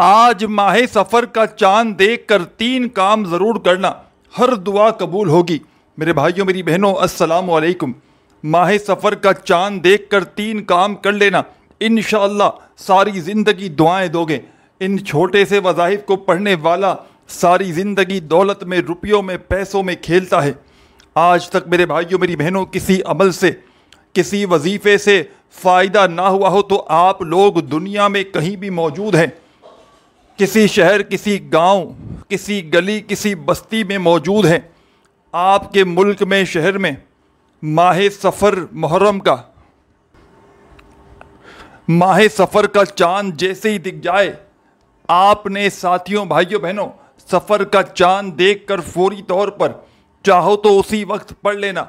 آج ماہ سفر کا چاند دیکھ کر 3 کام ضرور کرنا، ہر دعا قبول ہوگی۔ میرے بھائیوں میری بہنوں السلام علیکم۔ ماہ سفر کا چاند دیکھ کر 3 کام کر لینا، انشاءاللہ ساری زندگی دعائیں دو گے۔ ان چھوٹے سے وظائف کو پڑھنے والا ساری زندگی دولت میں، روپیوں میں، پیسوں میں کھیلتا ہے۔ آج تک میرے بھائیوں میری بہنوں کسی عمل سے، کسی وظیفے سے فائدہ نہ ہوا ہو تو آپ لوگ دنیا میں کہیں بھی موجود ہیں، کسی شہر، کسی گاؤں، کسی گلی، کسی بستی میں موجود ہیں۔ آپ کے ملک میں، شہر میں ماہ سفر محرم کا، ماہ سفر کا چاند جیسے ہی دکھ جائے، آپ نے ساتھیوں، بھائیوں بہنوں، سفر کا چاند دیکھ کر فوری طور پر چاہو تو اسی وقت پڑھ لینا،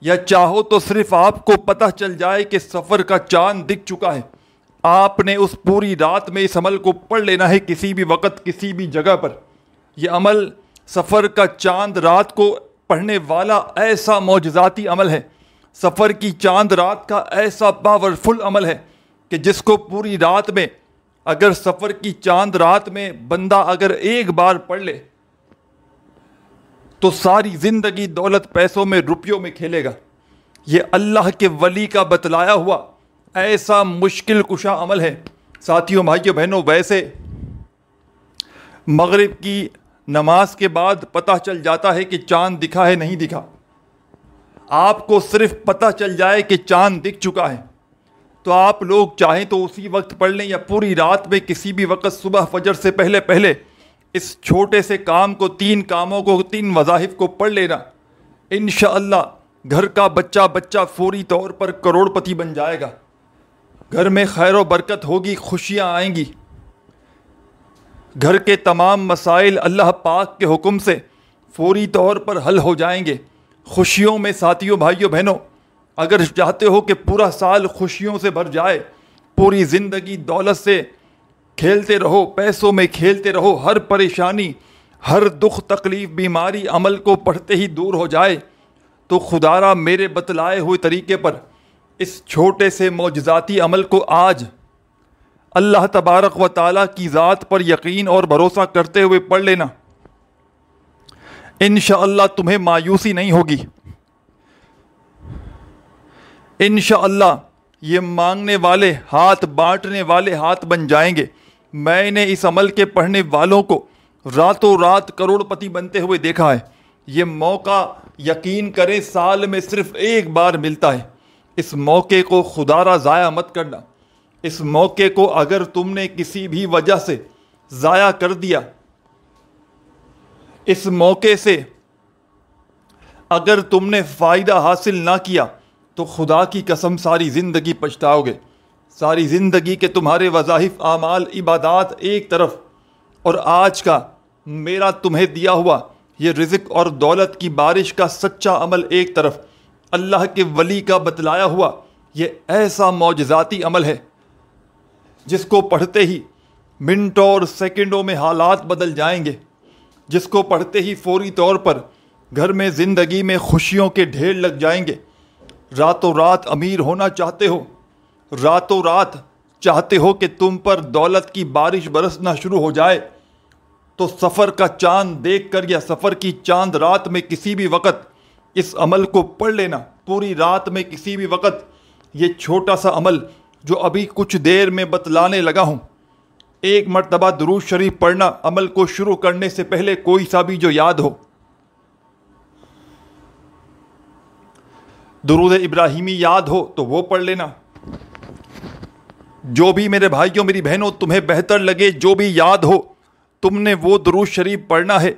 یا چاہو تو صرف آپ کو پتہ چل جائے کہ سفر کا چاند دکھ چکا ہے، آپ نے اس پوری رات میں اس عمل کو پڑھ لینا ہے، کسی بھی وقت، کسی بھی جگہ پر۔ یہ عمل سفر کا چاند رات کو پڑھنے والا ایسا معجزاتی عمل ہے، سفر کی چاند رات کا ایسا پاورفل عمل ہے کہ جس کو پوری رات میں، اگر سفر کی چاند رات میں بندہ اگر ایک بار پڑھ لے تو ساری زندگی دولت، پیسوں میں، روپیوں میں کھیلے گا۔ یہ اللہ کے ولی کا بتلایا ہوا ایسا مشکل کشا عمل ہے۔ ساتھیوں، بھائیوں بہنوں، ویسے مغرب کی نماز کے بعد پتہ چل جاتا ہے کہ چاند دکھا ہے نہیں دکھا، آپ کو صرف پتہ چل جائے کہ چاند دکھ چکا ہے تو آپ لوگ چاہیں تو اسی وقت پڑھ لیں، یا پوری رات میں کسی بھی وقت صبح فجر سے پہلے پہلے اس چھوٹے سے کام کو، 3 کاموں کو، 3 وظائف کو پڑھ لینا۔ انشاءاللہ گھر کا بچہ فوری طور پر کروڑ پتی بن جائے گا، گھر میں خیر و برکت ہوگی، خوشیاں آئیں گی، گھر کے تمام مسائل اللہ پاک کے حکم سے فوری طور پر حل ہو جائیں گے، خوشیوں میں۔ ساتھیوں، بھائیوں بہنوں، اگر چاہتے ہو کہ پورا سال خوشیوں سے بھر جائے، پوری زندگی دولت سے کھیلتے رہو، پیسوں میں کھیلتے رہو، ہر پریشانی، ہر دکھ، تکلیف، بیماری عمل کو پڑھتے ہی دور ہو جائے، تو خدا را میرے بتلائے ہوئے طریقے پر اس چھوٹے سے معجزاتی عمل کو آج اللہ تبارک و تعالیٰ کی ذات پر یقین اور بھروسہ کرتے ہوئے پڑھ لینا، انشاءاللہ تمہیں مایوسی نہیں ہوگی۔ انشاءاللہ یہ مانگنے والے ہاتھ، بانٹنے والے ہاتھ بن جائیں گے۔ میں نے اس عمل کے پڑھنے والوں کو راتوں رات کروڑ پتی بنتے ہوئے دیکھا ہے۔ یہ موقع یقین کریں سال میں صرف ایک بار ملتا ہے۔ اس موقع کو خدا را ضائع مت کرنا۔ اس موقع کو اگر تم نے کسی بھی وجہ سے ضائع کر دیا، اس موقع سے اگر تم نے فائدہ حاصل نہ کیا تو خدا کی قسم ساری زندگی پچھتاؤ گے۔ ساری زندگی کے تمہارے وظائف، اعمال، عبادات ایک طرف، اور آج کا میرا تمہیں دیا ہوا یہ رزق اور دولت کی بارش کا سچا عمل ایک طرف، اللہ کے ولی کا بتلایا ہوا یہ ایسا معجزاتی عمل ہے جس کو پڑھتے ہی منٹوں اور سیکنڈوں میں حالات بدل جائیں گے، جس کو پڑھتے ہی فوری طور پر گھر میں، زندگی میں خوشیوں کے ڈھیر لگ جائیں گے۔ راتوں رات امیر ہونا چاہتے ہو، راتوں رات چاہتے ہو کہ تم پر دولت کی بارش برسنا شروع ہو جائے، تو سفر کا چاند دیکھ کر یا سفر کی چاند رات میں کسی بھی وقت اس عمل کو پڑھ لینا۔ پوری رات میں کسی بھی وقت یہ چھوٹا سا عمل جو ابھی کچھ دیر میں بتلانے لگا ہوں، ایک مرتبہ درود شریف پڑھنا، عمل کو شروع کرنے سے پہلے کوئی سا بھی جو یاد ہو، درود ابراہیمی یاد ہو تو وہ پڑھ لینا، جو بھی میرے بھائیوں میری بہنوں تمہیں بہتر لگے، جو بھی یاد ہو تم نے وہ درود شریف پڑھنا ہے،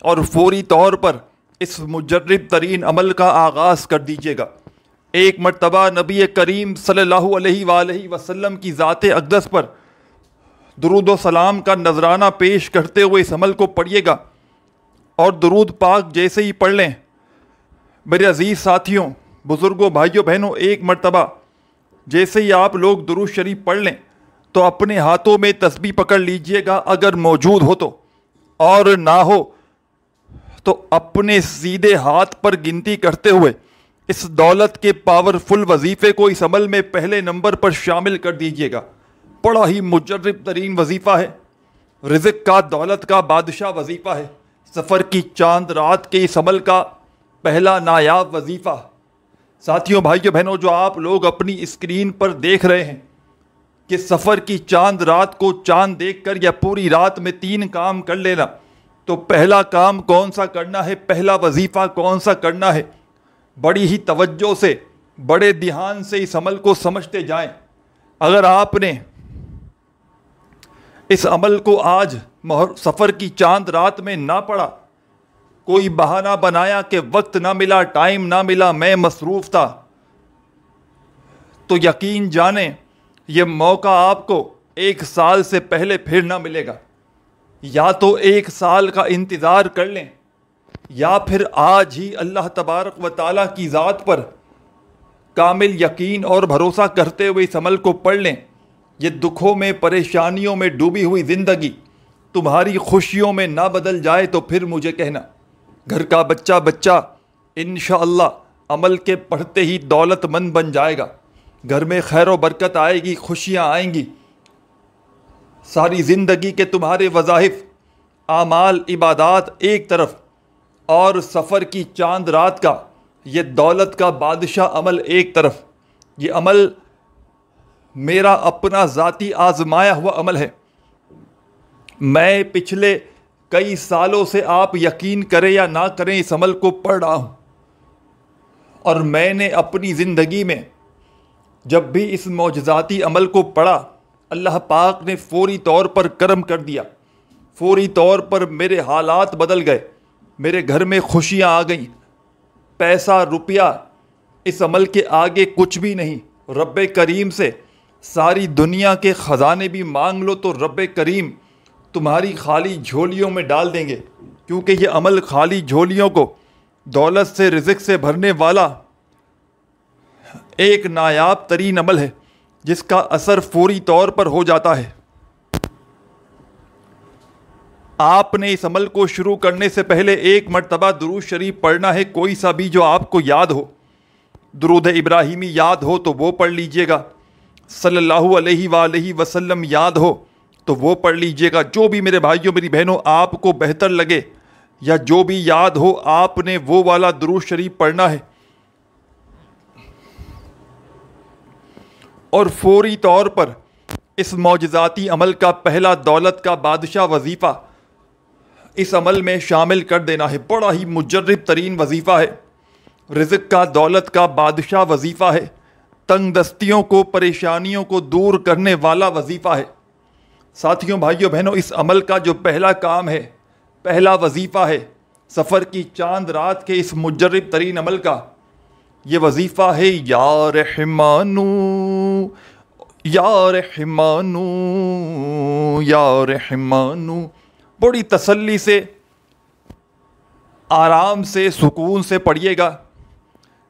اور فوری طور پر اس مجرب ترین عمل کا آغاز کر دیجیے گا۔ ایک مرتبہ نبی کریم صلی اللہ علیہ وآلہ وسلم کی ذات اقدس پر درود و سلام کا نذرانہ پیش کرتے ہوئے اس عمل کو پڑھیے گا، اور درود پاک جیسے ہی پڑھ لیں، میرے عزیز ساتھیوں، بزرگوں، بھائیوں بہنوں، ایک مرتبہ جیسے ہی آپ لوگ درود شریف پڑھ لیں تو اپنے ہاتھوں میں تسبیح پکڑ لیجئے گا اگر موجود ہو تو، اور نہ ہو تو اپنے سیدھے ہاتھ پر گنتی کرتے ہوئے اس دولت کے پاورفل وظیفے کو اس عمل میں پہلے نمبر پر شامل کر دیجئے گا۔ بڑا ہی مجرب ترین وظیفہ ہے، رزق کا، دولت کا بادشاہ وظیفہ ہے، سفر کی چاند رات کے اس عمل کا پہلا نایاب وظیفہ۔ ساتھیوں، بھائیوں، بہنوں، جو آپ لوگ اپنی اسکرین پر دیکھ رہے ہیں کہ سفر کی چاند رات کو چاند دیکھ کر یا پوری رات میں 3 کام کر لینا، تو پہلا کام کون سا کرنا ہے، پہلا وظیفہ کون سا کرنا ہے؟ بڑی ہی توجہ سے، بڑے دھیان سے اس عمل کو سمجھتے جائیں۔ اگر آپ نے اس عمل کو آج سفر کی چاند رات میں نہ پڑھا، کوئی بہانہ بنایا کہ وقت نہ ملا، ٹائم نہ ملا، میں مصروف تھا، تو یقین جانیں یہ موقع آپ کو 1 سال سے پہلے پھر نہ ملے گا۔ یا تو 1 سال کا انتظار کر لیں، یا پھر آج ہی اللہ تبارک و تعالیٰ کی ذات پر کامل یقین اور بھروسہ کرتے ہوئے اس عمل کو پڑھ لیں۔ یہ دکھوں میں، پریشانیوں میں ڈوبی ہوئی زندگی تمہاری خوشیوں میں نہ بدل جائے تو پھر مجھے کہنا۔ گھر کا بچہ انشاءاللہ عمل کے پڑھتے ہی دولت مند بن جائے گا، گھر میں خیر و برکت آئے گی، خوشیاں آئیں گی۔ ساری زندگی کے تمہارے وظائف، اعمال، عبادات ایک طرف، اور سفر کی چاند رات کا یہ دولت کا بادشاہ عمل ایک طرف۔ یہ عمل میرا اپنا ذاتی آزمایا ہوا عمل ہے۔ میں پچھلے کئی سالوں سے، آپ یقین کریں یا نہ کریں، اس عمل کو پڑھ رہا ہوں، اور میں نے اپنی زندگی میں جب بھی اس معجزاتی عمل کو پڑھا، اللہ پاک نے فوری طور پر کرم کر دیا، فوری طور پر میرے حالات بدل گئے، میرے گھر میں خوشیاں آ گئیں۔ پیسہ، روپیہ اس عمل کے آگے کچھ بھی نہیں۔ رب کریم سے ساری دنیا کے خزانے بھی مانگ لو تو رب کریم تمہاری خالی جھولیوں میں ڈال دیں گے، کیونکہ یہ عمل خالی جھولیوں کو دولت سے، رزق سے بھرنے والا ایک نایاب ترین عمل ہے، جس کا اثر فوری طور پر ہو جاتا ہے۔ آپ نے اس عمل کو شروع کرنے سے پہلے 1 مرتبہ درود شریف پڑھنا ہے، کوئی سا بھی جو آپ کو یاد ہو۔ درود ابراہیمی یاد ہو تو وہ پڑھ لیجئے گا، صلی اللہ علیہ وآلہ وسلم یاد ہو تو وہ پڑھ لیجئے گا۔ جو بھی میرے بھائیوں، میری بہنوں، آپ کو بہتر لگے یا جو بھی یاد ہو، آپ نے وہ والا درود شریف پڑھنا ہے، اور فوری طور پر اس معجزاتی عمل کا پہلا دولت کا بادشاہ وظیفہ اس عمل میں شامل کر دینا ہے۔ بڑا ہی مجرب ترین وظیفہ ہے، رزق کا، دولت کا بادشاہ وظیفہ ہے، تنگ دستیوں کو، پریشانیوں کو دور کرنے والا وظیفہ ہے۔ ساتھیوں، بھائیوں، بہنوں، اس عمل کا جو پہلا کام ہے، پہلا وظیفہ ہے، سفر کی چاند رات کے اس مجرب ترین عمل کا، یہ وظیفہ ہے یا رحمانو یا رحمانو یا رحمانو۔ بڑی تسلی سے، آرام سے، سکون سے پڑھیے گا،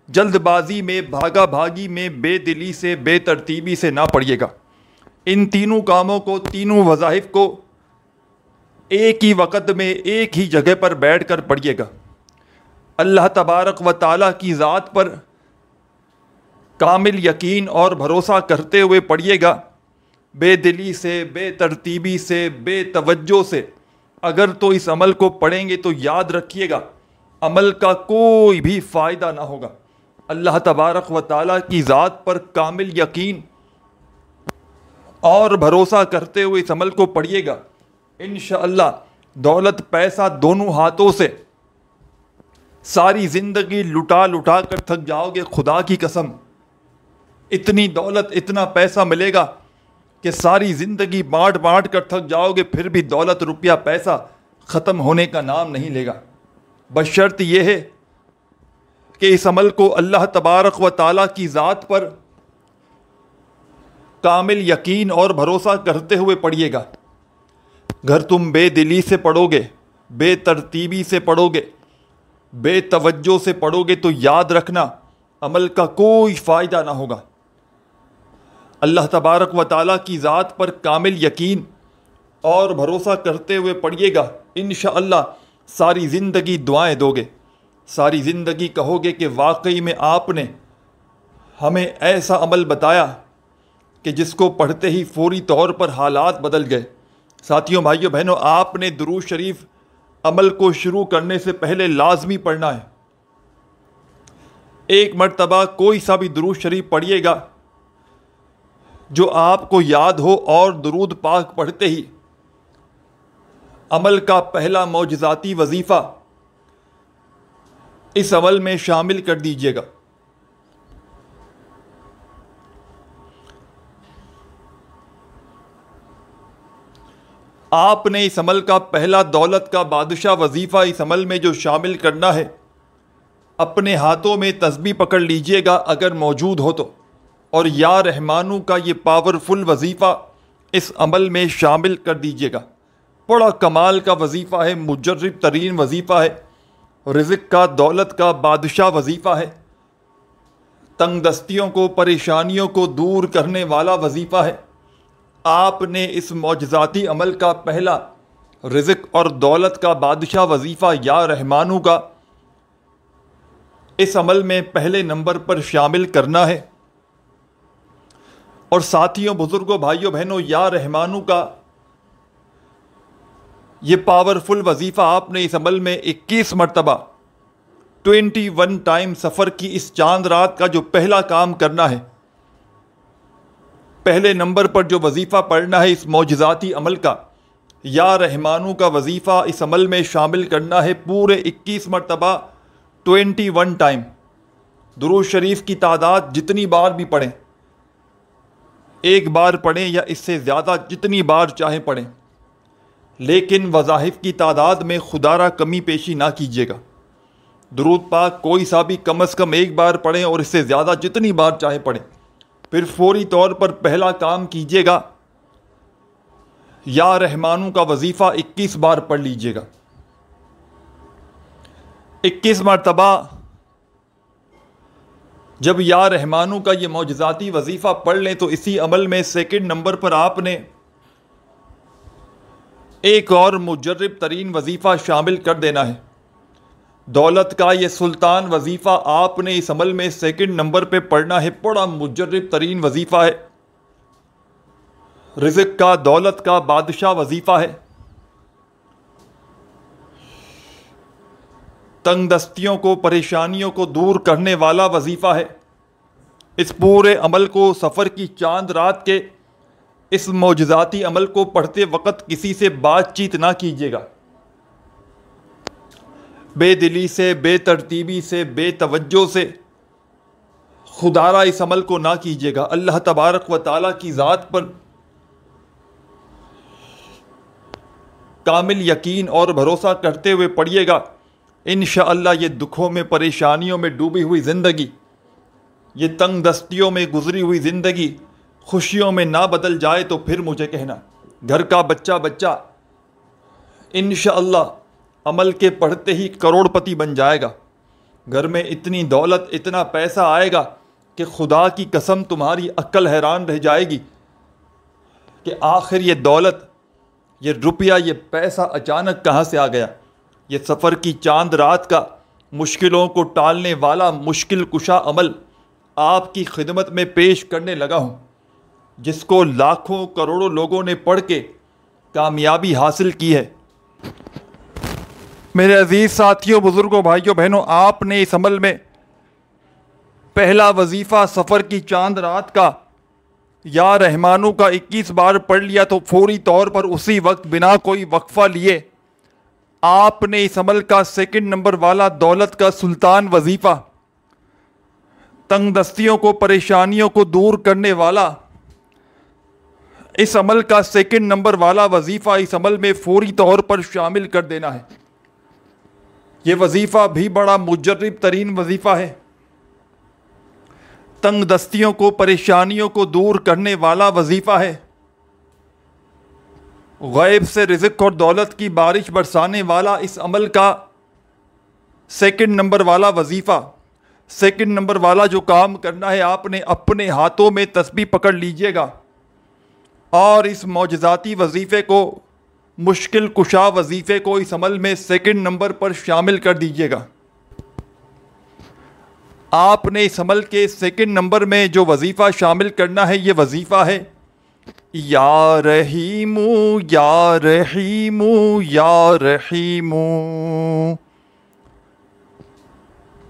جلد بازی میں، بھاگا بھاگی میں، بے دلی سے، بے ترتیبی سے نہ پڑھیے گا۔ ان تینوں کاموں کو، تینوں وظائف کو ایک ہی وقت میں، ایک ہی جگہ پر بیٹھ کر پڑھیے گا۔ اللہ تبارک و تعالیٰ کی ذات پر کامل یقین اور بھروسہ کرتے ہوئے پڑھیے گا، بے دلی سے، بے ترتیبی سے، بے توجہ سے۔ اگر تو اس عمل کو پڑھیں گے تو یاد رکھیے گا، عمل کا کوئی بھی فائدہ نہ ہوگا۔ اللہ تبارک و تعالیٰ کی ذات پر کامل یقین اور بھروسہ کرتے ہوئے اس عمل کو پڑھیے گا، انشاءاللہ دولت، پیسہ دونوں ہاتھوں سے ساری زندگی لٹا لٹا کر تھک جاؤ گے۔ خدا کی قسم، اتنی دولت، اتنا پیسہ ملے گا کہ ساری زندگی بانٹ بانٹ کر تھک جاؤ گے، پھر بھی دولت، روپیہ، پیسہ ختم ہونے کا نام نہیں لے گا۔ بشرط یہ ہے کہ اس عمل کو اللہ تبارک و تعالیٰ کی ذات پر کامل یقین اور بھروسہ کرتے ہوئے پڑھیے گا۔ اگر تم بے دلی سے پڑھو گے، بے ترتیبی سے پڑھو گے، بے توجہ سے پڑھو گے، تو یاد رکھنا عمل کا کوئی فائدہ نہ ہوگا۔ اللہ تبارک و تعالیٰ کی ذات پر کامل یقین اور بھروسہ کرتے ہوئے پڑھیے گا، انشاءاللہ ساری زندگی دعائیں دو گے، ساری زندگی کہو گے کہ واقعی میں آپ نے ہمیں ایسا عمل بتایا کہ جس کو پڑھتے ہی فوری طور پر حالات بدل گئے، ساتھیوں، بھائیوں، بہنوں، آپ نے درود شریف عمل کو شروع کرنے سے پہلے لازمی پڑھنا ہے۔ ایک مرتبہ کوئی سا بھی درود شریف پڑھیے گا جو آپ کو یاد ہو، اور درود پاک پڑھتے ہی عمل کا پہلا معجزاتی وظیفہ اس عمل میں شامل کر دیجیے گا۔ آپ نے اس عمل کا پہلا دولت کا بادشاہ وظیفہ اس عمل میں جو شامل کرنا ہے، اپنے ہاتھوں میں تسبیح پکڑ لیجئے گا اگر موجود ہو تو، اور یا رحمانو کا یہ پاورفل وظیفہ اس عمل میں شامل کر دیجئے گا۔ بڑا کمال کا وظیفہ ہے، مجرب ترین وظیفہ ہے، رزق کا، دولت کا بادشاہ وظیفہ ہے، تنگ دستیوں کو، پریشانیوں کو دور کرنے والا وظیفہ ہے۔ آپ نے اس معجزاتی عمل کا پہلا رزق اور دولت کا بادشاہ وظیفہ یا رحمانو کا اس عمل میں پہلے نمبر پر شامل کرنا ہے۔ اور ساتھیوں، بزرگوں، بھائیوں، بہنوں، یا رحمانو کا یہ پاورفل وظیفہ آپ نے اس عمل میں 21 مرتبہ 21 ٹائم سفر کی اس چاند رات کا جو پہلا کام کرنا ہے، پہلے نمبر پر جو وظیفہ پڑھنا ہے اس معجزاتی عمل کا، یا رحمانو کا وظیفہ اس عمل میں شامل کرنا ہے پورے 21 مرتبہ 21 ٹائم۔ درود شریف کی تعداد جتنی بار بھی پڑھیں، ایک بار پڑھیں یا اس سے زیادہ جتنی بار چاہیں پڑھیں، لیکن وظائف کی تعداد میں خدا را کمی پیشی نہ کیجیے گا۔ درود پاک کوئی سا بھی کم از کم ایک بار پڑھیں اور اس سے زیادہ جتنی بار چاہیں پڑھیں، پھر فوری طور پر پہلا کام کیجیے گا، یا رحمانو کا وظیفہ 21 بار پڑھ لیجیے گا۔ 21 مرتبہ جب یا رحمانو کا یہ معجزاتی وظیفہ پڑھ لیں تو اسی عمل میں سیکنڈ نمبر پر آپ نے ایک اور مجرب ترین وظیفہ شامل کر دینا ہے۔ دولت کا یہ سلطان وظیفہ آپ نے اس عمل میں سیکنڈ نمبر پہ پڑھنا ہے۔ بڑا مجرب ترین وظیفہ ہے، رزق کا، دولت کا بادشاہ وظیفہ ہے، تنگ دستیوں کو، پریشانیوں کو دور کرنے والا وظیفہ ہے۔ اس پورے عمل کو، سفر کی چاند رات کے اس معجزاتی عمل کو پڑھتے وقت کسی سے بات چیت نہ کیجیے گا، بے دلی سے، بے ترتیبی سے، بے توجہ سے خدارا اس عمل کو نہ کیجیے گا۔ اللہ تبارک و تعالیٰ کی ذات پر کامل یقین اور بھروسہ کرتے ہوئے پڑھیے گا۔ انشاءاللہ یہ دکھوں میں، پریشانیوں میں ڈوبی ہوئی زندگی، یہ تنگ دستیوں میں گزری ہوئی زندگی خوشیوں میں نہ بدل جائے تو پھر مجھے کہنا۔ گھر کا بچہ انشاءاللہ عمل کے پڑھتے ہی کروڑ پتی بن جائے گا۔ گھر میں اتنی دولت، اتنا پیسہ آئے گا کہ خدا کی قسم تمہاری عقل حیران رہ جائے گی کہ آخر یہ دولت، یہ روپیہ، یہ پیسہ اچانک کہاں سے آ گیا۔ یہ سفر کی چاند رات کا مشکلوں کو ٹالنے والا مشکل کشا عمل آپ کی خدمت میں پیش کرنے لگا ہوں، جس کو لاکھوں کروڑوں لوگوں نے پڑھ کے کامیابی حاصل کی ہے۔ میرے عزیز ساتھیوں، بزرگوں، بھائیوں، بہنوں، آپ نے اس عمل میں پہلا وظیفہ سفر کی چاند رات کا یا رحمانو کا 21 بار پڑھ لیا تو فوری طور پر اسی وقت بنا کوئی وقفہ لیے آپ نے اس عمل کا سیکنڈ نمبر والا دولت کا سلطان وظیفہ، تنگ دستیوں کو، پریشانیوں کو دور کرنے والا اس عمل کا سیکنڈ نمبر والا وظیفہ اس عمل میں فوری طور پر شامل کر دینا ہے۔ یہ وظیفہ بھی بڑا مجرب ترین وظیفہ ہے، تنگ دستیوں کو، پریشانیوں کو دور کرنے والا وظیفہ ہے، غیب سے رزق اور دولت کی بارش برسانے والا اس عمل کا سیکنڈ نمبر والا وظیفہ، سیکنڈ نمبر والا جو کام کرنا ہے، آپ نے اپنے ہاتھوں میں تسبیح پکڑ لیجئے گا اور اس معجزاتی وظیفے کو، مشکل کشا وظیفے کو اس عمل میں سیکنڈ نمبر پر شامل کر دیجئے گا۔ آپ نے اس عمل کے سیکنڈ نمبر میں جو وظیفہ شامل کرنا ہے، یہ وظیفہ ہے یا رحیم یا رحیم یا رحیم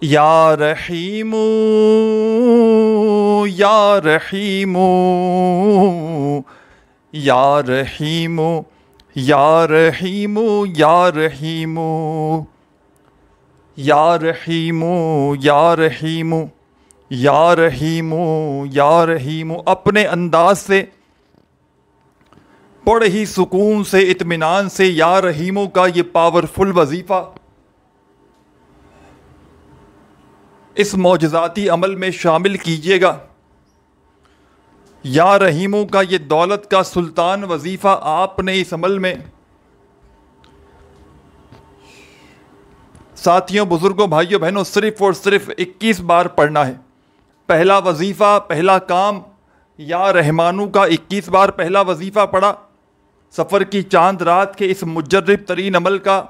یا رحیم یا رحیم یا رحیم یا رحیم یا رحیم یا رحیم یا رحیم یا رحیم یا رحیم. اپنے انداز سے بڑے ہی سکون سے اطمینان سے یا رحیموں کا یہ پاورفل وظیفہ اس معجزاتی عمل میں شامل کیجیے گا. یا رحیموں کا یہ دولت کا سلطان وظیفہ آپ نے اس عمل میں ساتھیوں بزرگوں بھائیوں بہنوں صرف اور صرف 21 بار پڑھنا ہے. پہلا وظیفہ پہلا کام یا رحمانو کا 21 بار پہلا وظیفہ پڑھا. سفر کی چاند رات کے اس مجرب ترین عمل کا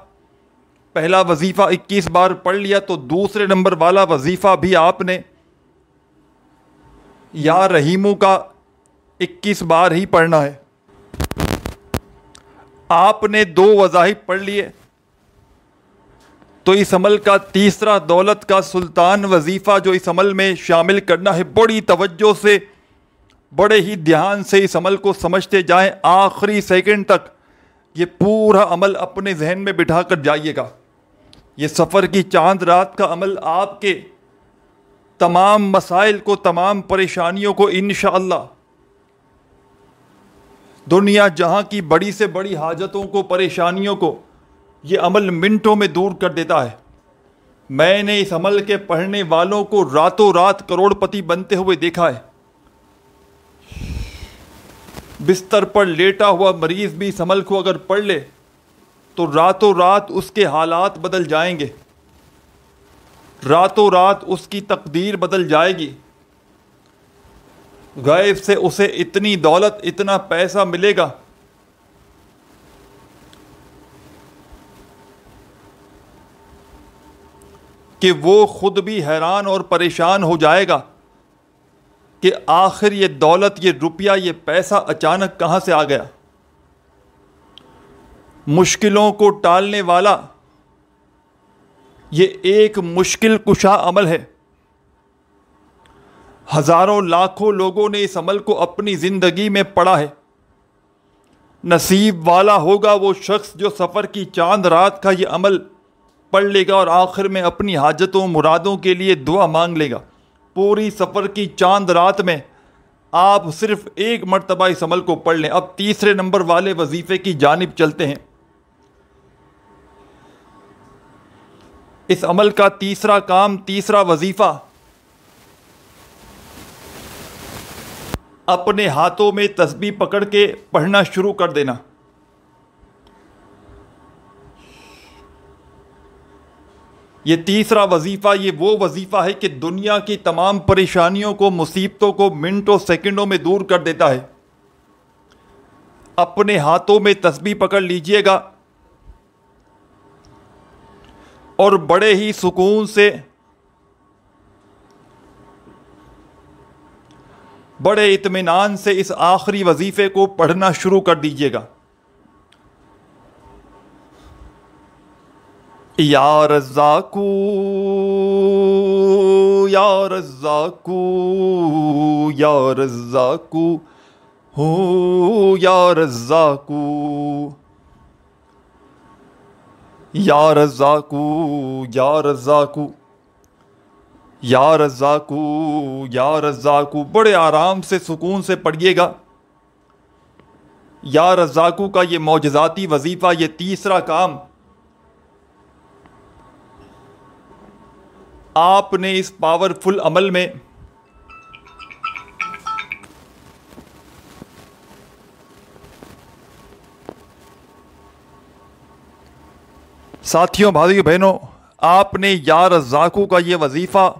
پہلا وظیفہ 21 بار پڑھ لیا تو دوسرے نمبر والا وظیفہ بھی آپ نے یا رحیموں کا 21 بار ہی پڑھنا ہے. آپ نے 2 وظائف پڑھ لیے تو اس عمل کا تیسرا دولت کا سلطان وظیفہ جو اس عمل میں شامل کرنا ہے بڑی توجہ سے بڑے ہی دھیان سے اس عمل کو سمجھتے جائیں. آخری سیکنڈ تک یہ پورا عمل اپنے ذہن میں بٹھا کر جائیے گا. یہ سفر کی چاند رات کا عمل آپ کے تمام مسائل کو تمام پریشانیوں کو انشاءاللہ دنیا جہاں کی بڑی سے بڑی حاجتوں کو پریشانیوں کو یہ عمل منٹوں میں دور کر دیتا ہے. میں نے اس عمل کے پڑھنے والوں کو راتوں رات کروڑ پتی بنتے ہوئے دیکھا ہے. بستر پر لیٹا ہوا مریض بھی اس عمل کو اگر پڑھ لے تو راتوں رات اس کے حالات بدل جائیں گے. راتوں رات اس کی تقدیر بدل جائے گی. غیب سے اسے اتنی دولت اتنا پیسہ ملے گا کہ وہ خود بھی حیران اور پریشان ہو جائے گا کہ آخر یہ دولت یہ روپیہ یہ پیسہ اچانک کہاں سے آ گیا. مشکلوں کو ٹالنے والا یہ ایک مشکل کشا عمل ہے. ہزاروں لاکھوں لوگوں نے اس عمل کو اپنی زندگی میں پڑھا ہے. نصیب والا ہوگا وہ شخص جو سفر کی چاند رات کا یہ عمل پڑھ لے گا اور آخر میں اپنی حاجتوں مرادوں کے لیے دعا مانگ لے گا. پوری سفر کی چاند رات میں آپ صرف ایک مرتبہ اس عمل کو پڑھ لیں. اب تیسرے نمبر والے وظیفے کی جانب چلتے ہیں. اس عمل کا تیسرا کام تیسرا وظیفہ اپنے ہاتھوں میں تسبیح پکڑ کے پڑھنا شروع کر دینا. یہ تیسرا وظیفہ یہ وہ وظیفہ ہے کہ دنیا کی تمام پریشانیوں کو مصیبتوں کو منٹوں سیکنڈوں میں دور کر دیتا ہے. اپنے ہاتھوں میں تسبیح پکڑ لیجئے گا اور بڑے ہی سکون سے بڑے اطمینان سے اس آخری وظیفے کو پڑھنا شروع کر دیجئے گا. یا رزاقو یا رزاقو یا رزاقو ہو یا رزاقو یا رزاقو یا رزاقو یا رزاقو یا رزاقو. بڑے آرام سے سکون سے پڑھیے گا. یا رزاقو کا یہ معجزاتی وظیفہ یہ تیسرا کام آپ نے اس پاورفل عمل میں ساتھیوں بھائیوں بہنوں آپ نے یا رزاقو کا یہ وظیفہ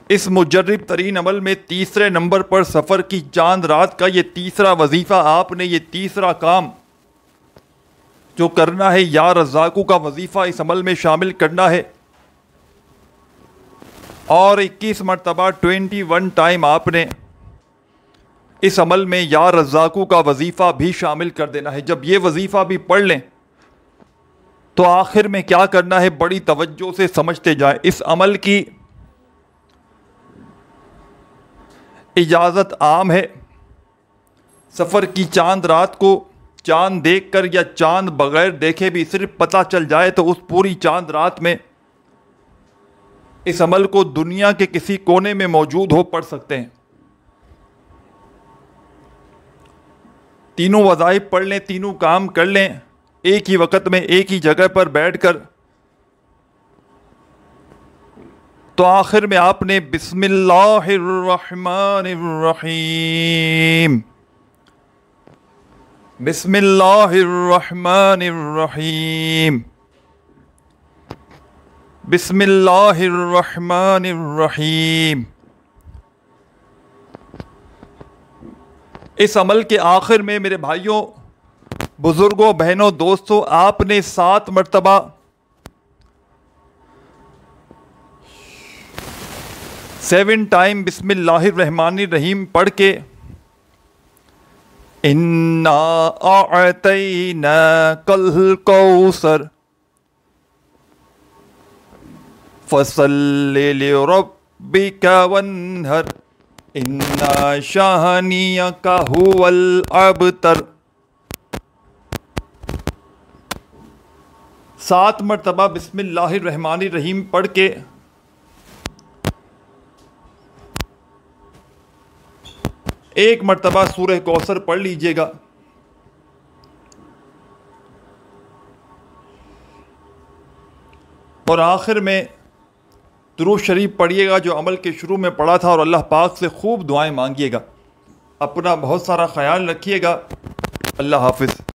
اس مجرب ترین عمل میں تیسرے نمبر پر سفر کی چاند رات کا یہ تیسرا وظیفہ آپ نے یہ تیسرا کام جو کرنا ہے یا رزاقو کا وظیفہ اس عمل میں شامل کرنا ہے اور 21 مرتبہ 21 ٹائم آپ نے اس عمل میں یا رزاقو کا وظیفہ بھی شامل کر دینا ہے. جب یہ وظیفہ بھی پڑھ لیں تو آخر میں کیا کرنا ہے بڑی توجہ سے سمجھتے جائیں. اس عمل کی اجازت عام ہے. سفر کی چاند رات کو چاند دیکھ کر یا چاند بغیر دیکھے بھی صرف پتہ چل جائے تو اس پوری چاند رات میں اس عمل کو دنیا کے کسی کونے میں موجود ہو پڑھ سکتے ہیں. تینوں وظائف پڑھ لیں, تینوں کام کر لیں ایک ہی وقت میں ایک ہی جگہ پر بیٹھ کر. تو آخر میں آپ نے بسم اللہ الرحمن الرحیم, بسم اللہ الرحمن الرحیم, بسم اللہ الرحمن الرحیم. اس عمل کے آخر میں میرے بھائیوں, بزرگوں, بہنوں, دوستوں, آپ نے 7 مرتبہ سیون ٹائم بسم اللہ الرحمن الرحیم پڑھ کے اِنَّا أَعْطَيْنَاكَ الْكَوْثَرَ فَصَلِّ لِرَبِّكَ وَانْحَرْ اِنَّ شَانِئَكَ هُوَ الْأَبْتَرُ. 7 مرتبہ بسم اللہ الرحمن الرحیم پڑھ کے ایک مرتبہ سورہ کوثر پڑھ لیجئے گا. اور آخر میں درود شریف پڑھیے گا جو عمل کے شروع میں پڑھا تھا, اور اللہ پاک سے خوب دعائیں مانگیے گا. اپنا بہت سارا خیال رکھیے گا. اللہ حافظ.